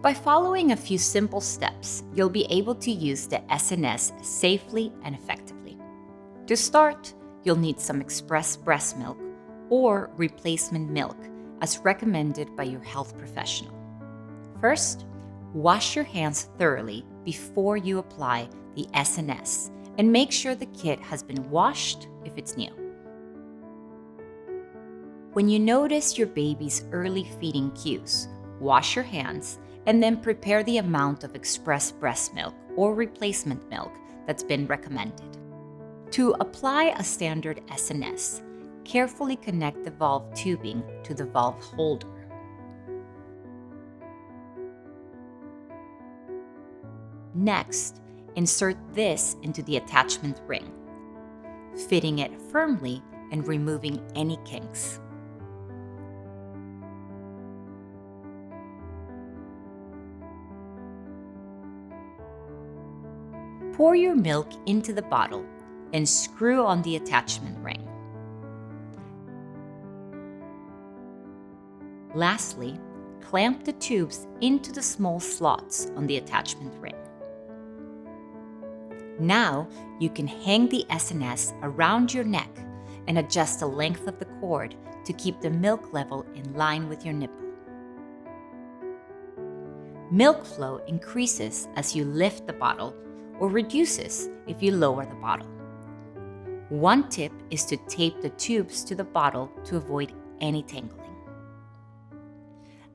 By following a few simple steps, you'll be able to use the SNS safely and effectively. To start, you'll need some express breast milk or replacement milk as recommended by your health professional. First, wash your hands thoroughly before you apply the SNS and make sure the kit has been washed if it's new. When you notice your baby's early feeding cues, wash your hands and then prepare the amount of express breast milk or replacement milk that's been recommended. To apply a standard SNS, carefully connect the valve tubing to the valve holder. Next, insert this into the attachment ring, fitting it firmly and removing any kinks. Pour your milk into the bottle and screw on the attachment ring. Lastly, clamp the tubes into the small slots on the attachment ring. Now, you can hang the SNS around your neck and adjust the length of the cord to keep the milk level in line with your nipple. Milk flow increases as you lift the bottle or reduces if you lower the bottle. One tip is to tape the tubes to the bottle to avoid any tangling.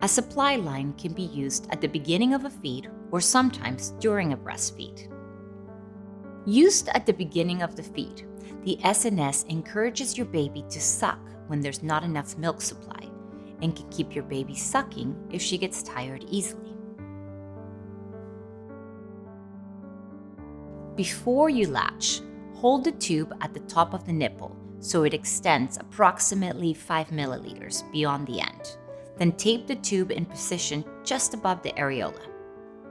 A supply line can be used at the beginning of a feed or sometimes during a breastfeed. Used at the beginning of the feed, the SNS encourages your baby to suck when there's not enough milk supply and can keep your baby sucking if she gets tired easily. Before you latch, hold the tube at the top of the nipple so it extends approximately 5 milliliters beyond the end. Then tape the tube in position just above the areola.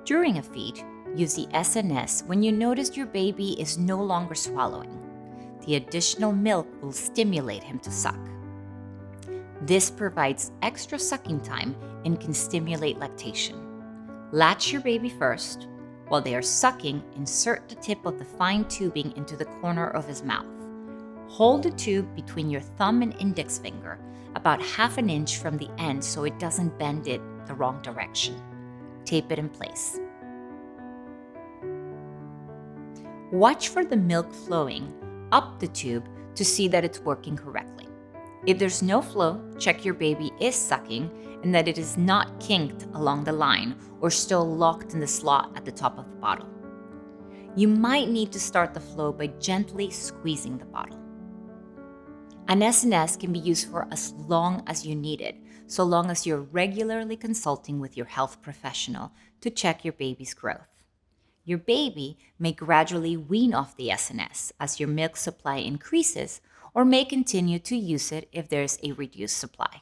During a feed, use the SNS when you notice your baby is no longer swallowing. The additional milk will stimulate him to suck. This provides extra sucking time and can stimulate lactation. Latch your baby first. While they are sucking, insert the tip of the fine tubing into the corner of his mouth. Hold the tube between your thumb and index finger, about ½ an inch from the end so it doesn't bend it the wrong direction. Tape it in place. Watch for the milk flowing up the tube to see that it's working correctly. If there's no flow, check your baby is sucking and that it is not kinked along the line or still locked in the slot at the top of the bottle. You might need to start the flow by gently squeezing the bottle. An SNS can be used for as long as you need it, so long as you're regularly consulting with your health professional to check your baby's growth. Your baby may gradually wean off the SNS as your milk supply increases or may continue to use it if there's a reduced supply.